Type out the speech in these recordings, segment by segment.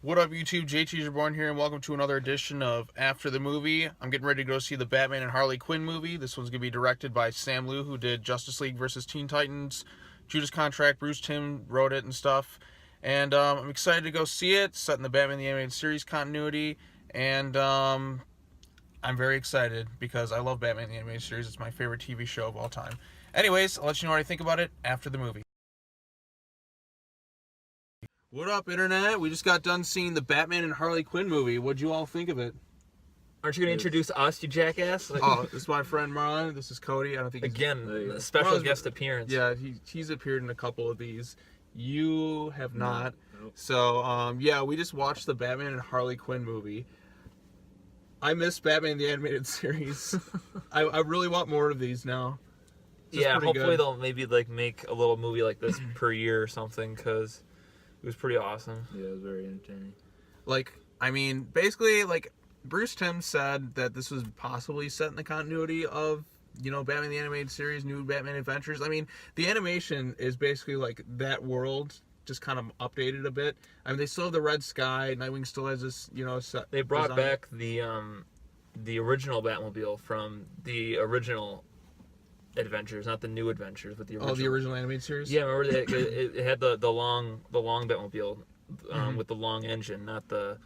What up, YouTube? JTISREBORN here, and welcome to another edition of After the Movie. I'm getting ready to go see the Batman and Harley Quinn movie. This one's going to be directed by Sam Liu, who did Justice League vs. Teen Titans, Judas Contract. Bruce Timm wrote it and stuff. And I'm excited to go see it. It's set in the Batman the Animated Series continuity. And I'm very excited because I love Batman the Animated Series. It's my favorite TV show of all time. Anyways, I'll let you know what I think about it after the movie. What up, Internet? We just got done seeing the Batman and Harley Quinn movie. What'd you all think of it? Aren't you going to introduce us, you jackass? Oh, this is my friend Marlon. This is Cody. I don't think Again, a special guest appearance. Yeah, he's appeared in a couple of these. You have not. Nope. So, yeah, we just watched the Batman and Harley Quinn movie. I miss Batman the Animated Series. I really want more of these now. Yeah, hopefully they'll maybe make a little movie like this per year or something, because it was pretty awesome. Yeah, it was very entertaining. Basically, Bruce Timm said that this was possibly set in the continuity of, Batman the Animated Series, New Batman Adventures. I mean, the animation is basically like that world, just kind of updated a bit. I mean, they still have the red sky. Nightwing still has this, set. They brought back the original Batmobile from the original Adventures, not the new Adventures, but the original. Oh, the original animated series? Yeah, remember it had the long Batmobile with the long engine, not the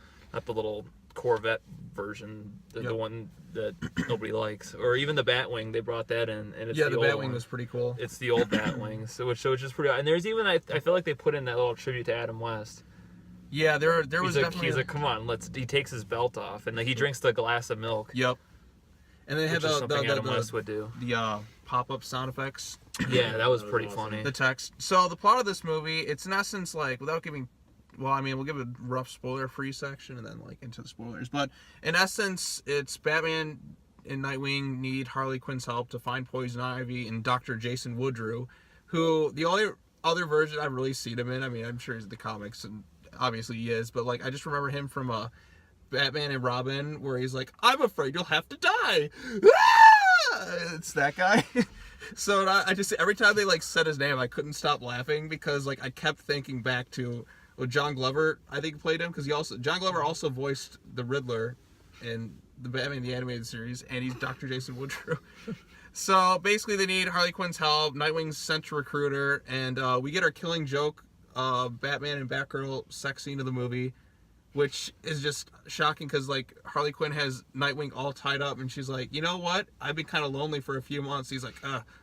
little Corvette version, the one that nobody likes. Or even the Batwing, they brought that in, and it's the old Batwing one. was pretty cool. It's the old Batwing, which is pretty. And there's even I feel like they put in that little tribute to Adam West. Yeah, there was definitely. He's like, come on, he takes his belt off and he drinks the glass of milk. Yep. And they had something Adam West would do. The pop-up sound effects. Yeah, that was pretty awesome. funny. The text. So the plot of this movie, it's in essence without giving. Well, I mean, we'll give a rough spoiler-free section and then into the spoilers. But in essence, it's Batman and Nightwing need Harley Quinn's help to find Poison Ivy and Dr. Jason Woodrue, who the only other version I've really seen him in. I mean, I'm sure he's in the comics and obviously he is, but I just remember him from Batman and Robin, where he's like, "I'm afraid you'll have to die." It's that guy. So I just every time they said his name, I couldn't stop laughing because I kept thinking back to John Glover. I think played him because John Glover also voiced the Riddler in the Batman the Animated Series, and he's Dr. Jason Woodrue. So basically, they need Harley Quinn's help. Nightwing's sent to recruit her, and we get our Killing Joke, Batman and Batgirl sex scene of the movie, which is just shocking because Harley Quinn has Nightwing all tied up, and she's like, "You know what? I've been kind of lonely for a few months." He's like,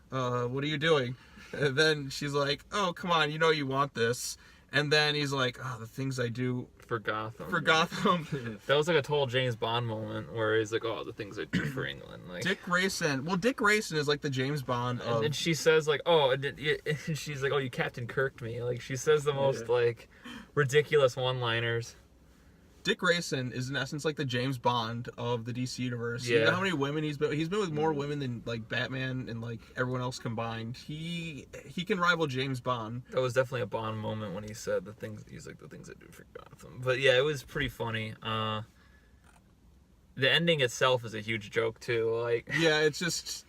what are you doing?" And then she's like, "Oh, come on, you want this." And then he's like, "Oh, the things I do For Gotham. for Gotham." That was a total James Bond moment where he's like, "Oh, the things I do for England." Dick Grayson. Well, Dick Grayson is the James Bond of. And then she says "Oh," and she's like, "Oh, you Captain Kirk'd me." She says the most ridiculous one-liners. Dick Grayson is in essence the James Bond of the DC universe. Yeah. You know how many women he's been? He's been with more women than Batman and everyone else combined. He can rival James Bond. That was definitely a Bond moment when he said the things. He's like, "The things I do for Gotham." But yeah, it was pretty funny. The ending itself is a huge joke too. Yeah, it's just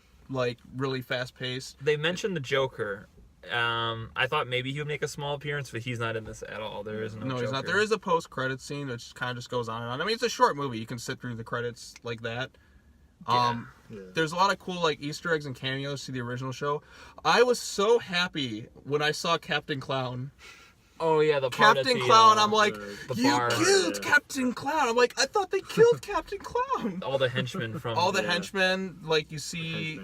really fast paced. They mentioned the Joker. I thought maybe he would make a small appearance, but he's not in this at all. There is no Joker. He's not. There is a post-credit scene which kind of just goes on and on. I mean, it's a short movie. You can sit through the credits like that. There's a lot of cool Easter eggs and cameos to the original show. I was so happy when I saw Captain Clown. Oh yeah, the part Captain at the, Clown. I'm like, the "You bar. killed Captain Clown." I'm like, I thought they killed Captain Clown. All the henchmen from henchmen, you see.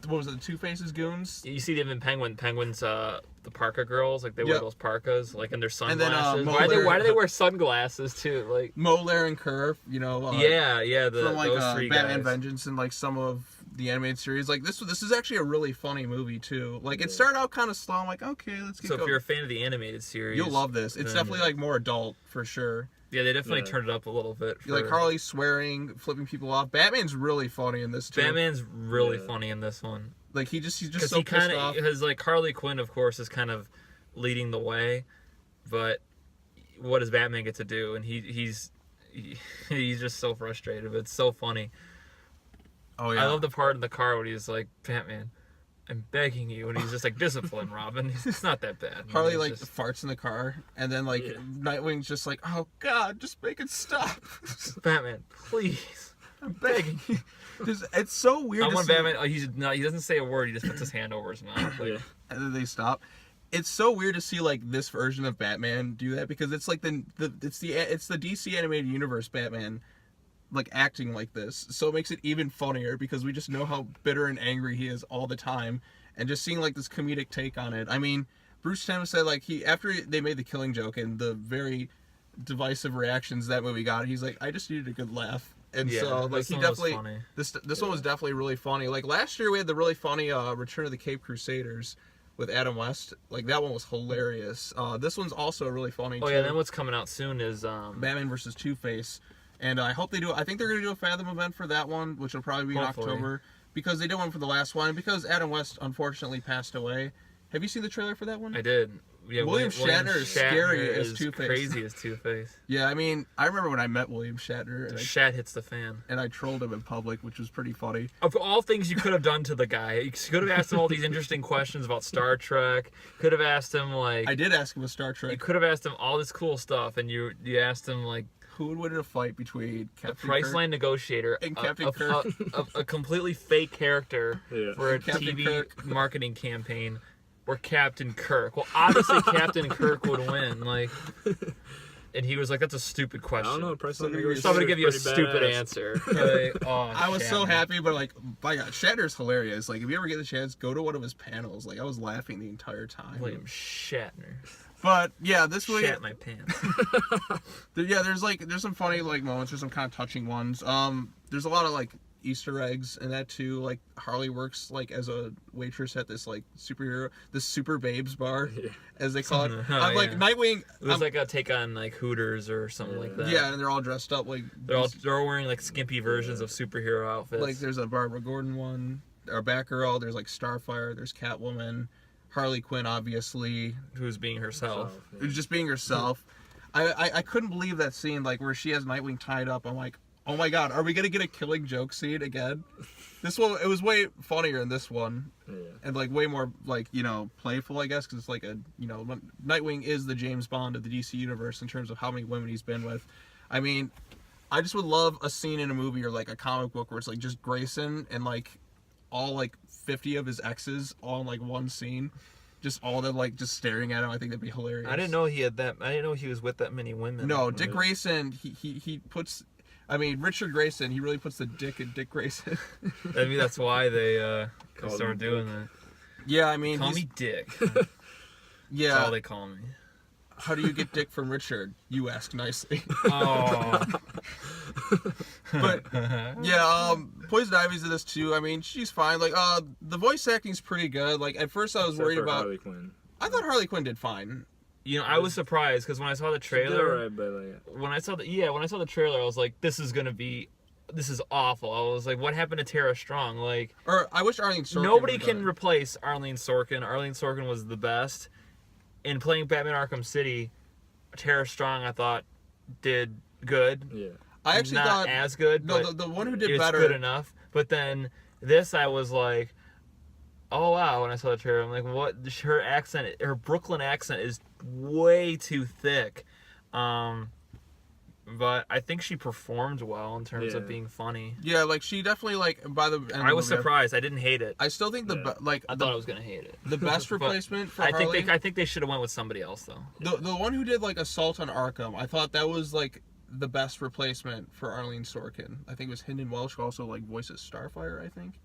What was it? The Two-Faces goons. You see them in Penguin's the parka girls, they wear those parkas, and their sunglasses. And then, why do they wear sunglasses too? Molar and Curve, from those three Batman guys. Vengeance and some of the animated series. This is actually a really funny movie too. It started out kind of slow. I'm like, okay, let's get going. So if you're a fan of the animated series, you'll love this. It's definitely more adult for sure. Yeah, they definitely turned it up a little bit. You like Harley swearing, flipping people off. Batman's really funny in this too. Batman's really funny in this one. He's just so pissed off. Because Harley Quinn, of course, is kind of leading the way, but what does Batman get to do? And he's just so frustrated. But it's so funny. Oh yeah. I love the part in the car when he's like, "Batman, I'm begging you, and he's just like, discipline, Robin. It's not that bad. Harley He's like just, farts in the car, and then like Nightwing's just like, oh God, just make it stop. Batman, please, I'm begging you. It's so weird. I to want see, Batman. He doesn't say a word. He just puts his hand over his mouth. Like, and then they stop. It's so weird to see like this version of Batman do that because it's like it's the DC animated universe Batman like acting like this, so it makes it even funnier because we just know how bitter and angry he is all the time, and just seeing like this comedic take on it. I mean, Bruce Timm said like after they made the Killing Joke and the very divisive reactions that movie got, he's like, I just needed a good laugh, and so like he definitely this one was definitely really funny. Like last year we had the really funny Return of the Cape Crusaders with Adam West. Like that one was hilarious. This one's also really funny too. Oh yeah, then what's coming out soon is Batman versus Two-Face. And I hope they do. I think they're going to do a Fathom event for that one, which will probably be in October, because they did one for the last one, and because Adam West unfortunately passed away. Have you seen the trailer for that one? I did. Yeah, William Shatner is scary as Two-Face. Crazy as Two-Face. Yeah, I mean, I remember when I met William Shatner. The shat hits the fan. And I trolled him in public, which was pretty funny. Of all things you could have done to the guy, you could have asked him all these interesting questions about Star Trek. Could have asked him like. I did ask him a Star Trek. You could have asked him all this cool stuff, and you asked him like. Who would win in a fight between Captain Priceline negotiator and Captain Kirk? A completely fake character for a Captain TV Kirk. marketing campaign. Or Captain Kirk. Well, obviously Captain Kirk would win. Like, and he was like, "That's a stupid question." I don't know. So I'm gonna give you a stupid answer. Like, oh, I was so happy, but like, by God, Shatner's hilarious. Like, if you ever get the chance, go to one of his panels. Like, I was laughing the entire time. William Shatner. But yeah, this movie. Shat my pants. There's some funny like moments. There's some kind of touching ones. There's a lot of like Easter eggs in that too. Like Harley works like as a waitress at this like this super babes bar, as they call it. I'm like Nightwing. It was like a take on like Hooters or something like that. Yeah, and they're all dressed up like they're all wearing like skimpy versions of superhero outfits. Like there's a Barbara Gordon one, or Batgirl. There's like Starfire. There's Catwoman. Harley Quinn, obviously, who's being herself. Who's just being herself. I couldn't believe that scene, like where she has Nightwing tied up. I'm like, oh my God, are we gonna get a Killing Joke scene again? This one, it was way funnier in this one, and like way more like playful, I guess, because it's like a Nightwing is the James Bond of the DC universe in terms of how many women he's been with. I mean, I just would love a scene in a movie or like a comic book where it's like just Grayson and like all like 50 of his exes all in like one scene, just all of them like just staring at him. I think that'd be hilarious. I didn't know he had that. I didn't know he was with that many women. No, Dick Grayson. He puts. I mean, Richard Grayson. He really puts the dick in Dick Grayson. Maybe that's why they started doing that. Yeah, I mean, call me Dick. Yeah, that's all they call me. How do you get dick from Richard? You ask nicely. Oh. But yeah, Poison Ivy's in this too. I mean, she's fine. Like, the voice acting's pretty good. Like, at first I was worried about Harley Quinn. I thought Harley Quinn did fine. I was surprised because when I saw the trailer, right, but like, when I saw the trailer, I was like, this is awful. I was like, what happened to Tara Strong? Like, or I wish Arlene Sorkin. Nobody can replace Arlene Sorkin. Arlene Sorkin was the best. In playing Batman Arkham City, Tara Strong I thought did good. Yeah. I actually not thought as good. No, but the one who did it's better. Good enough. But then this, I was like, oh wow! When I saw the trailer, I'm like, what? Her accent, her Brooklyn accent, is way too thick. But I think she performed well in terms of being funny. Yeah, like she definitely like by the end of I was the movie, surprised. I didn't hate it. I still think I thought I was gonna hate it. The best replacement for Harley. I think they should have went with somebody else though. The one who did like Assault on Arkham, I thought that was like the best replacement for Arlene Sorkin. I think it was Hynden Welch, who also like voices Starfire. I think.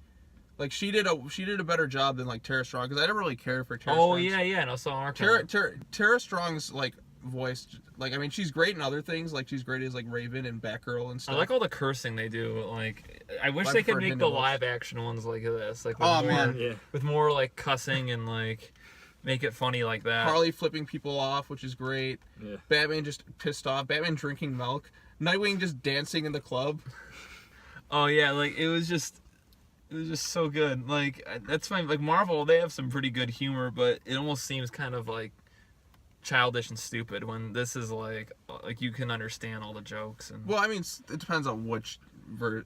Like she did a better job than like Tara Strong, because I never really cared for Tara. Oh Strong's. yeah, and also Arkham. Tara Strong's like voice, like I mean she's great in other things, like she's great as like Raven and Batgirl and stuff. I like all the cursing they do. Like I wish they could make the live action ones like this, like with more like cussing and like make it funny like that. Harley flipping people off, which is great. Yeah. Batman just pissed off. Batman drinking milk. Nightwing just dancing in the club. Oh yeah, like it was just so good. Like that's fine. Like Marvel, they have some pretty good humor, but it almost seems kind of like childish and stupid when this is like you can understand all the jokes. And well, I mean, it depends on which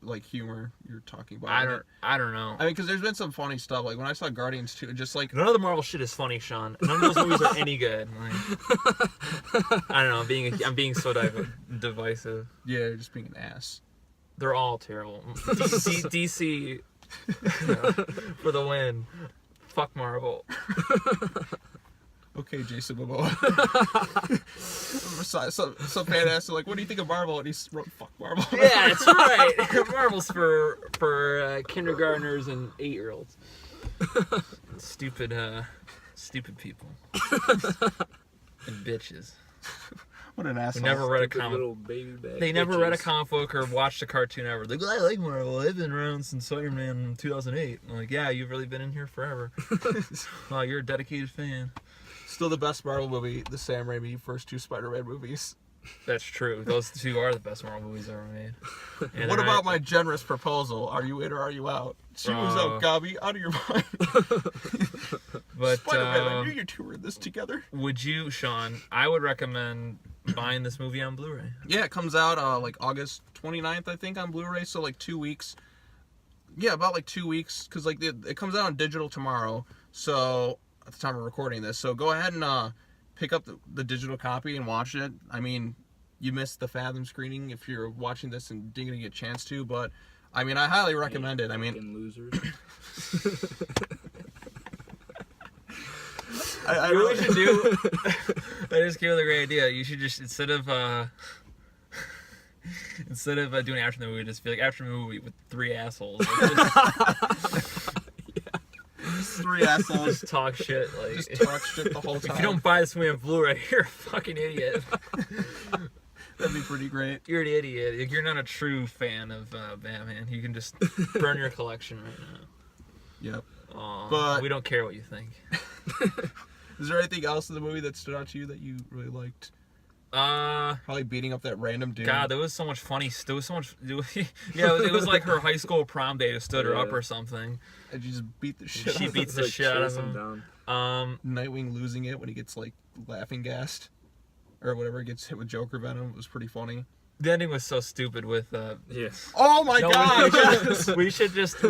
like humor you're talking about? I don't know. I mean, because there's been some funny stuff. Like when I saw Guardians 2, just like None of the Marvel shit is funny, Sean. None of those movies are any good. Like, I don't know. I'm being so divisive. yeah, you're just being an ass. They're all terrible. DC for the win. Fuck Marvel. Okay, Jason Momoa. some fan asked him, like, what do you think of Marvel? And he wrote, fuck Marvel. Yeah, that's right. Marvel's for kindergartners and 8-year-olds. Stupid people. And bitches. What an asshole. Who never read a Stupid comic. little baby bag They never bitches. read a comic book or watched a cartoon ever. Like, I like Marvel. I've been around since Iron Man 2008. I'm like, yeah, you've really been in here forever. Well, you're a dedicated fan. Still the best Marvel movie, the Sam Raimi first 2 Spider-Man movies. That's true. Those two are the best Marvel movies ever made. And What they're about not- my generous proposal? Are you in or are you out? She was out, Gabi, out of your mind. But Spider-Man, I knew you two were in this together. would you, Sean? I would recommend buying this movie on Blu-ray. Yeah, it comes out like August 29th, I think, on Blu-ray, so like 2 weeks. Yeah, about like 2 weeks, because like it comes out on digital tomorrow, so at the time of recording this. So go ahead and pick up the digital copy and watch it. I mean, you missed the Fathom screening if you're watching this and didn't get a chance to, but I mean, I highly recommend it. I mean, Fucking losers. I You know what really you should do? I just came with a great idea. You should just instead of doing after the movie, just be like after the movie with 3 assholes. Like, just 3 assholes just talk shit. Like, just talk shit the whole time. if you don't buy this movie on Blu-ray, you're a fucking idiot. That'd be pretty great. You're an idiot. Like, you're not a true fan of Batman. You can just burn your collection right now. Yep. Aw, But- we don't care what you think. Is there anything else in the movie that stood out to you that you really liked? Probably beating up that random dude. God, there was so much funny. There was so much. Yeah, it was like her high school prom day stood her up Yeah. or something. And you just beat the shit She out of beats him. the shit out of chase him him. down. Nightwing losing it when he gets like laughing gassed. Or whatever, gets hit with Joker Venom. It was pretty funny. The ending was so stupid with. Yeah. Oh my No, god! yes! we should just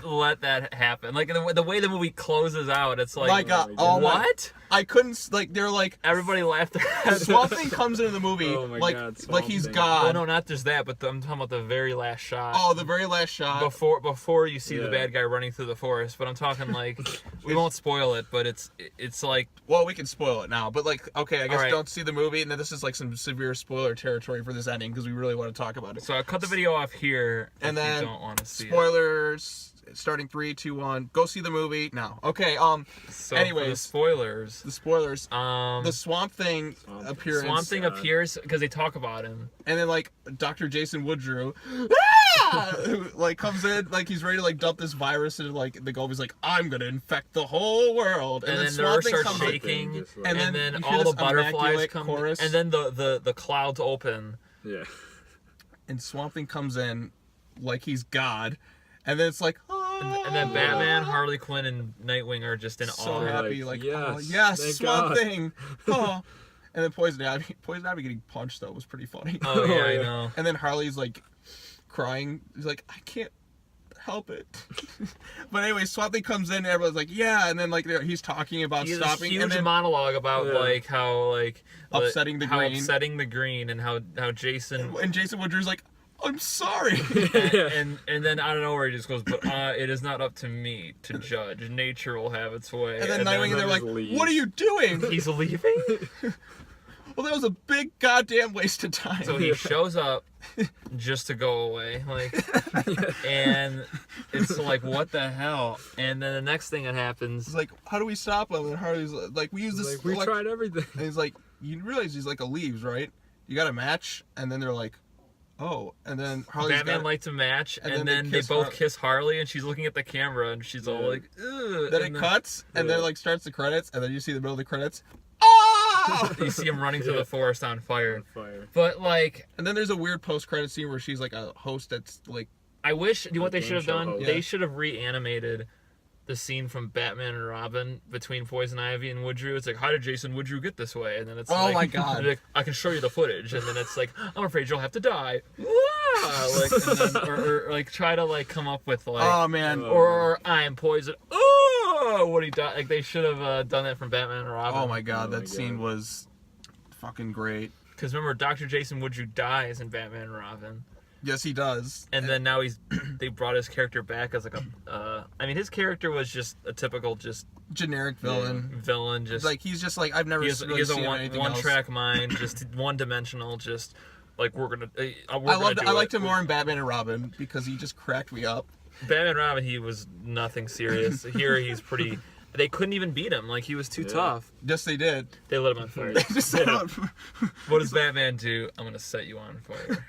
let that happen. Like the way the movie closes out, it's like My god. Oh Oh my my. what? I couldn't, like, they're like, Everybody laughed their heads Swamp Thing comes into the movie, Oh my like, God, like Swamp he's Thing. God. Oh no, not just that, but I'm talking about the very last shot. Oh, the very last shot. Before you see the Yeah. bad guy running through the forest, but I'm talking like we won't spoil it, but it's like Well, we can spoil it now, but like, okay, I guess Alright. don't see the movie, and then this is like some severe spoiler territory for this ending because we really want to talk about it. so I'll cut the video off here And if then you don't want to see spoilers. Starting 3, 2, 1. Go see the movie now. Okay. it. So for the anyways. spoilers. The spoilers. The The Swamp Thing appearance. Swamp Thing appears because they talk about him. And then like Dr. Jason Woodrue, who like comes in like he's ready to like dump this virus and like the goal is like I'm gonna infect the whole world. And then the Swamp earth Thing starts comes in, shaking, Just like- And and then then you hear all the this butterflies immaculate come, chorus. and then the clouds open. Yeah. and Swamp Thing comes in like he's God, and then it's like And then Batman, Harley Quinn, and Nightwing are just in so awe. happy Like, like oh yes, yes thank Swamp God. Thing. Oh. And then Poison Ivy getting punched though was pretty funny. Oh yeah, I yeah. know. And then Harley's like crying. He's like, I can't help it. But anyway, Swamp Thing comes in and everyone's like, yeah. And then like he's talking about He has stopping a huge and then monologue about Yeah. like how like Upsetting the how green. upsetting the green, and how Jason and Jason Woodrue's like, I'm sorry. and then out of nowhere he just goes, but it is not up to me to judge. Nature will have its way. And then Nightwing and they're like, just leaves. what are you doing? he's leaving. Well, that was a big goddamn waste of time. So he shows up just to go away, like, and it's like, what the hell? And then the next thing that happens, He's like, how do we stop him? And Harley's like, we use this. Like, we tried everything. And he's like, you realize he's like a leaves, right? You got a match? And then they're like, oh. And then Harley's Batman got lights a match, and and then then they they both kiss kiss Harley, and she's looking at the camera, and she's all Yeah. like, ugh. Then and it cuts, and Yeah. then like starts the credits, and then you see the middle of the credits. Ah! You see him running through Yeah. the forest on fire. On fire. But like, And then there's a weird post-credit scene where she's like a host that's like, I wish. Do you know what they Game should have show done? host. They Yeah. should have reanimated the scene from Batman and Robin between Poison Ivy and Woodrue. It's like, how did Jason Woodrue get this way? And then it's Oh like, my God. like, I can show you the footage. And then it's like, I'm afraid you'll have to die. like, and then, or like try to like come up with like, Oh man. or I'm poisoned. Oh, what he done? Like they should have done that from Batman and Robin. Oh my god, that scene was fucking great. Because remember, Dr. Jason Woodrue dies in Batman and Robin. Yes, he does. And then now they brought his character back as like a. I mean, his character was just a typical just generic villain. Villain, just like he's just like I've never. He has a one-track mind, just one-dimensional, just like we're gonna. I liked him more in Batman and Robin because he just cracked me up. Batman and Robin, he was nothing serious. Here, he's pretty. They couldn't even beat him. Like he was too tough. Yes, they did. They lit him on fire. What does Batman do? I'm gonna set you on fire.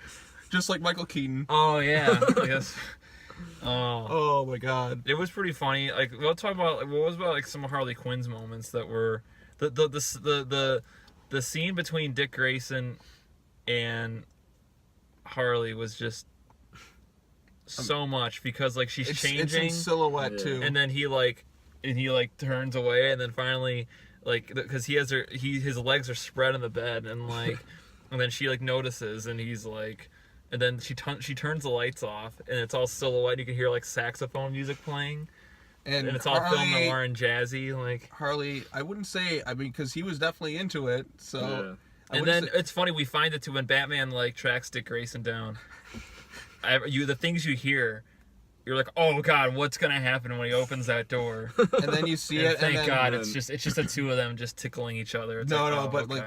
Just like Michael Keaton. Oh yeah, I guess. Oh my god, it was pretty funny. Like we'll talk about what was about like some Harley Quinn's moments that were the scene between Dick Grayson and Harley was just so much because like she's changing. It's in silhouette too, and then he turns away, and then finally like because his legs are spread on the bed, and like and then she like notices, and he's like. And then she turns the lights off, and it's all silhouette. You can hear like saxophone music playing, and it's all film noir and jazzy. Like Harley, I wouldn't say. I mean, because he was definitely into it. So, and then it's funny we find it too when Batman like tracks Dick Grayson down. The things you hear, you're like, oh god, what's gonna happen when he opens that door? And then you see it. Thank God, it's just the two of them just tickling each other. It's like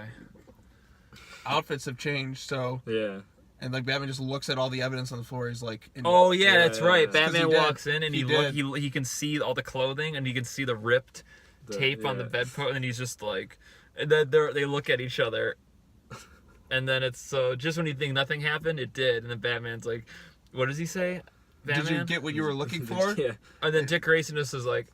outfits have changed, so yeah. And like Batman just looks at all the evidence on the floor. He's like, that's right. Batman walks in and he can see all the clothing and he can see the ripped tape on the bedpost, and he's just like, and then they look at each other, and then it's so just when you think nothing happened, it did, and then Batman's like, what does he say? Batman? Did you get what you were looking for? Yeah. And then Dick Grayson just is like,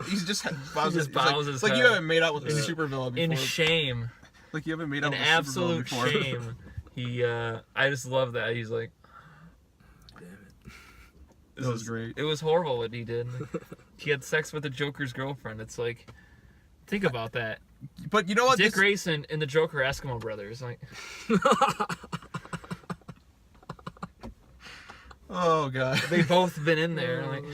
he's just bows his head. Like you haven't made out with a supervillain before. In shame. Like you haven't made out with a supervillain before. In absolute shame. I just love that. He's like, damn it. That was great. It was horrible what he did. He had sex with the Joker's girlfriend. It's like, think about that. But you know what? Dick Grayson and the Joker Eskimo brothers. Like, oh god. They both been in there. Like,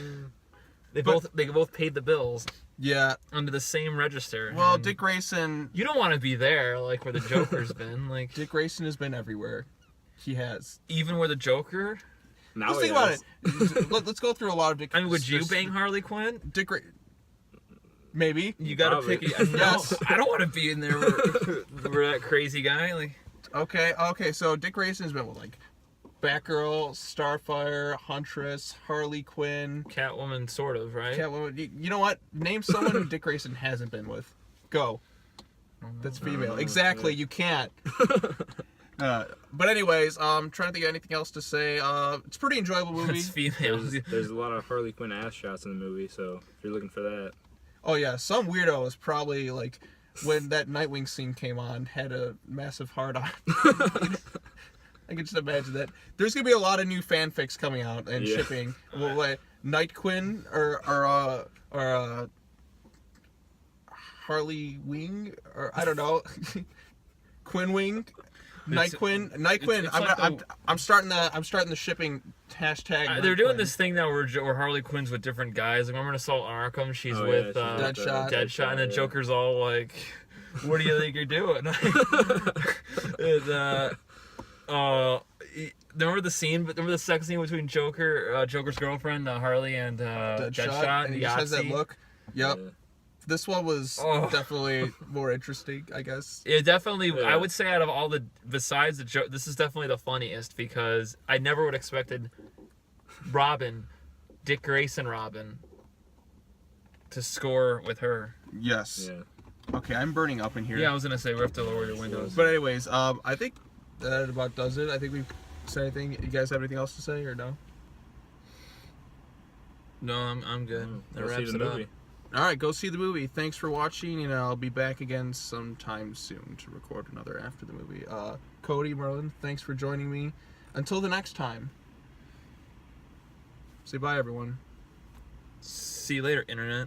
they both paid the bills. Yeah. Under the same register. Well, Dick Grayson. You don't want to be there, like where the Joker's been. Like Dick Grayson has been everywhere. He has. Even where the Joker. Now let's think about it. Let's go through a lot of Dick. I mean, would you bang Harley Quinn? Maybe. You gotta pick it. Yes. I don't want to be in there where that crazy guy. Like. Okay. So Dick Grayson's been with like Batgirl, Starfire, Huntress, Harley Quinn, Catwoman, sort of, right? Catwoman. You know what? Name someone who Dick Grayson hasn't been with. Go. That's female. Exactly. You can't. But anyways, trying to think of anything else to say. It's a pretty enjoyable movie. It's female. There's a lot of Harley Quinn ass shots in the movie, so if you're looking for that. Oh yeah, some weirdo was probably like when that Nightwing scene came on had a massive hard on. I can just imagine that. There's gonna be a lot of new fanfics coming out and shipping. Well, like Nightwing or Harley Wing or I don't know, Quinn Wing, Nightwing. I'm starting the shipping hashtag. They're doing this thing now where Harley Quinn's with different guys. Like, remember in Assault on Arkham, she's with Deadshot, and then Joker's all like, "What do you think you're doing?" Remember the scene? Remember the sex scene between Joker's girlfriend, Harley, and Deadshot? And he just has that look. Yep. Yeah. This one was definitely more interesting, I guess. It definitely, I would say out of all besides the joke, this is definitely the funniest because I never would have expected Dick Grayson Robin, to score with her. Yes. Yeah. Okay, I'm burning up in here. Yeah, I was going to say we have to lower your windows. But anyways, I think that about does it. I think we've said anything. You guys have anything else to say or no? No, I'm good. That wraps it up. All right, go see the movie. Thanks for watching, and I'll be back again sometime soon to record another after the movie. Cody, Merlin, thanks for joining me. Until the next time. Say bye, everyone. See you later, Internet.